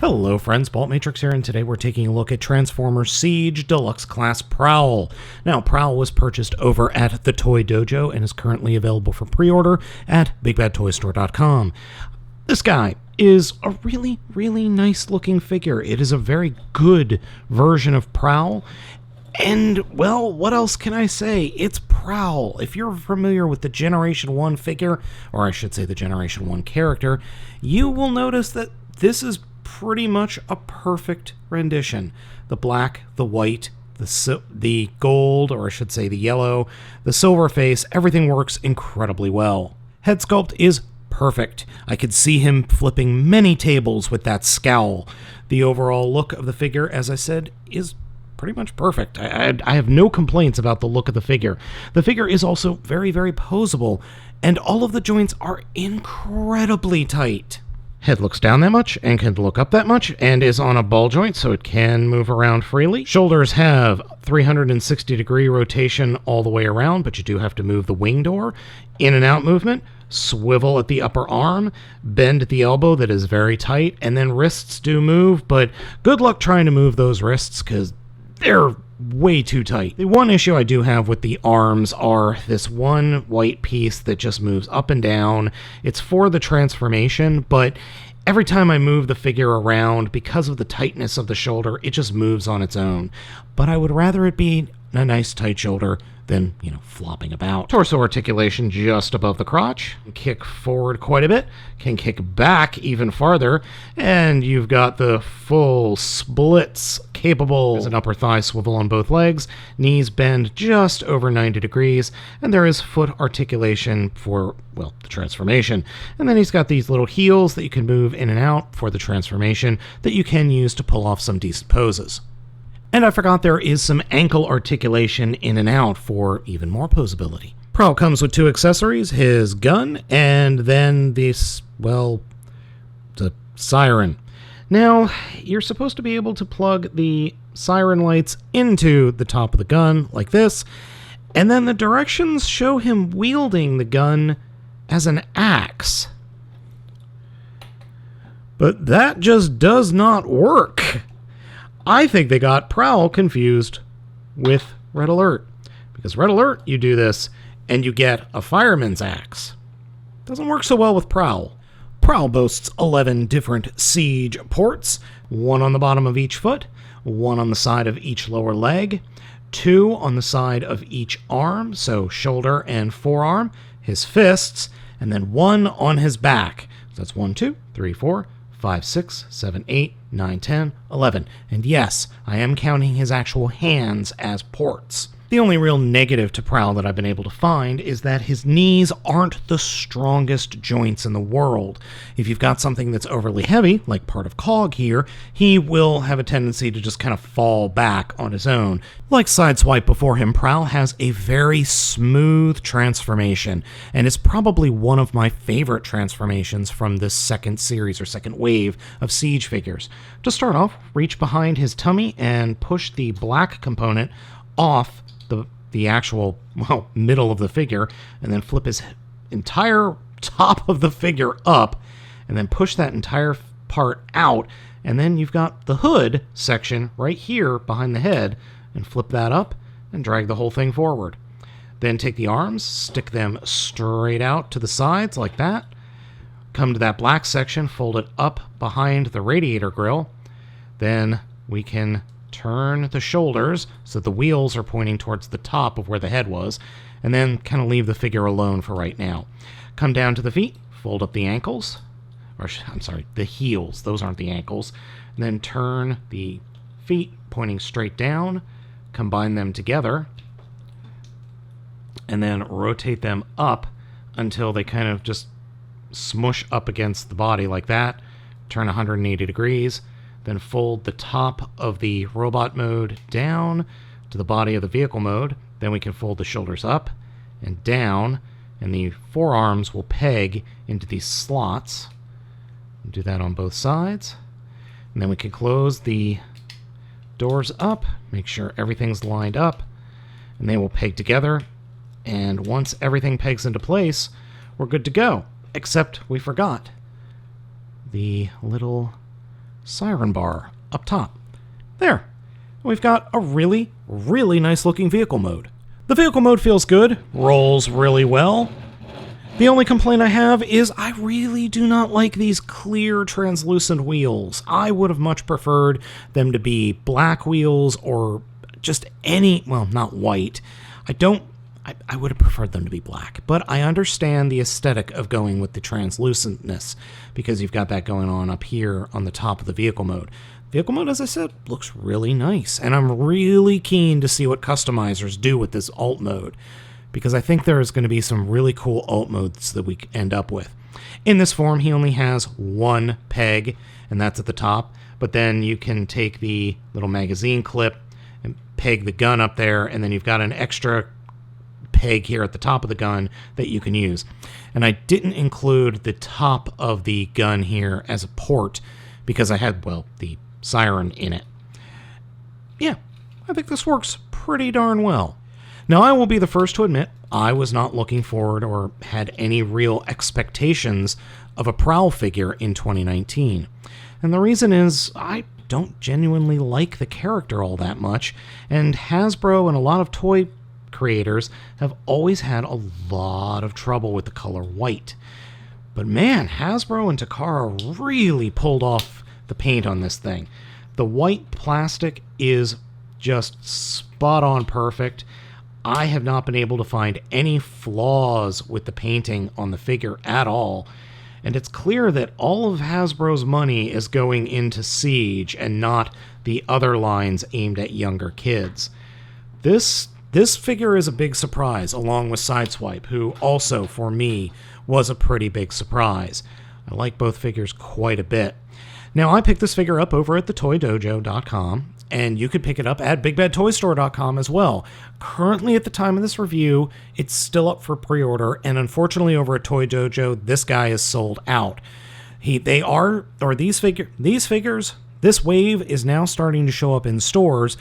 Hello friends, Baltmatrix here, and today we're taking a look at Transformers Siege Deluxe Class Prowl. Now, Prowl was purchased over at the Toy Dojo and is currently available for pre-order at BigBadToyStore.com. This guy is a really, really nice looking figure. It is a very good version of Prowl. And, well, what else can I say? It's Prowl. If you're familiar with the Generation 1 figure, or I should say the Generation 1 character, you will notice that this is pretty much a perfect rendition. The black, the white, the gold, or I should say the yellow, the silver face, everything works incredibly well. Head sculpt is perfect. I could see him flipping many tables with that scowl. The overall look of the figure, as I said, is pretty much perfect. I have no complaints about the look of the figure. The figure is also very, very posable, and all of the joints are incredibly tight. Head looks down that much and can look up that much and is on a ball joint, so it can move around freely. Shoulders have 360-degree rotation all the way around, but you do have to move the wing door. In and out movement, swivel at the upper arm, bend at the elbow that is very tight, and then wrists do move, but good luck trying to move those wrists because they're way too tight. The one issue I do have with the arms are this one white piece that just moves up and down. It's for the transformation, but every time I move the figure around, because of the tightness of the shoulder, it just moves on its own. But I would rather it be a nice tight shoulder than, flopping about. Torso articulation just above the crotch. Kick forward quite a bit. Can kick back even farther. And you've got the full splits capable. There's an upper thigh swivel on both legs. Knees bend just over 90 degrees. And there is foot articulation for, well, the transformation. And then he's got these little heels that you can move in and out for the transformation that you can use to pull off some decent poses. And I forgot there is some ankle articulation in and out for even more posability. Prowl comes with two accessories, his gun, and then this, well, the siren. Now, you're supposed to be able to plug the siren lights into the top of the gun, like this, and then the directions show him wielding the gun as an axe. But that just does not work. I think they got Prowl confused with Red Alert. Because Red Alert, you do this, and you get a fireman's axe. Doesn't work so well with Prowl. Prowl boasts 11 different siege ports, one on the bottom of each foot, one on the side of each lower leg, two on the side of each arm, so shoulder and forearm, his fists, and then one on his back. So that's 1, 2, 3, 4, 5, 6, 7, 8, 9, 10, 11. And yes, I am counting his actual hands as ports. The only real negative to Prowl that I've been able to find is that his knees aren't the strongest joints in the world. If you've got something that's overly heavy, like part of Cog here, he will have a tendency to just kind of fall back on his own. Like Sideswipe before him, Prowl has a very smooth transformation, and is probably one of my favorite transformations from this second series or second wave of Siege figures. To start off, reach behind his tummy and push the black component off the actual, well, middle of the figure, and then flip his entire top of the figure up, and then push that entire part out, and then you've got the hood section right here behind the head, and flip that up, and drag the whole thing forward. Then take the arms, stick them straight out to the sides, like that. Come to that black section, fold it up behind the radiator grill. Then we can turn the shoulders so the wheels are pointing towards the top of where the head was, and then kind of leave the figure alone for right now. Come down to the feet, fold up the ankles, or I'm sorry, the heels, those aren't the ankles, and then turn the feet pointing straight down, combine them together, and then rotate them up until they kind of just smush up against the body like that, turn 180 degrees, then fold the top of the robot mode down to the body of the vehicle mode. Then we can fold the shoulders up and down, and the forearms will peg into these slots. Do that on both sides. And then we can close the doors up, make sure everything's lined up, and they will peg together. And once everything pegs into place, we're good to go. Except we forgot the little siren bar up top. There. We've got a really, really nice looking vehicle mode. The vehicle mode feels good, rolls really well. The only complaint I have is I really do not like these clear translucent wheels. I would have much preferred them to be black wheels or just any, well, not white. I would have preferred them to be black, but I understand the aesthetic of going with the translucentness because you've got that going on up here on the top of the vehicle mode. Vehicle mode, as I said, looks really nice, and I'm really keen to see what customizers do with this alt mode because I think there is going to be some really cool alt modes that we end up with. In this form, he only has one peg, and that's at the top, but then you can take the little magazine clip and peg the gun up there, and then you've got an extra peg here at the top of the gun that you can use. And I didn't include the top of the gun here as a port because I had, well, the siren in it. Yeah, I think this works pretty darn well. Now, I will be the first to admit I was not looking forward or had any real expectations of a Prowl figure in 2019. And the reason is I don't genuinely like the character all that much, and Hasbro and a lot of toy creators have always had a lot of trouble with the color white. But man, Hasbro and Takara really pulled off the paint on this thing. The white plastic is just spot on perfect. I have not been able to find any flaws with the painting on the figure at all. And it's clear that all of Hasbro's money is going into Siege and not the other lines aimed at younger kids. This figure is a big surprise, along with Sideswipe, who also, for me, was a pretty big surprise. I like both figures quite a bit. Now, I picked this figure up over at thetoydojo.com, and you could pick it up at bigbadtoystore.com as well. Currently, at the time of this review, it's still up for pre-order, and unfortunately over at Toy Dojo, this guy is sold out. These figures, this wave is now starting to show up in stores,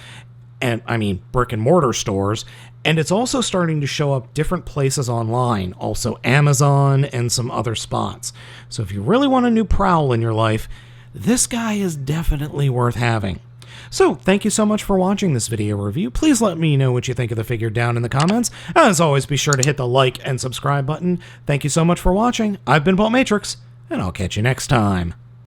and I mean brick and mortar stores, and it's also starting to show up different places online, also Amazon and some other spots. So if you really want a new Prowl in your life, this guy is definitely worth having. So thank you so much for watching this video review. Please let me know what you think of the figure down in the comments. As always, be sure to hit the like and subscribe button. Thank you so much for watching. I've been Baltmatrix, and I'll catch you next time.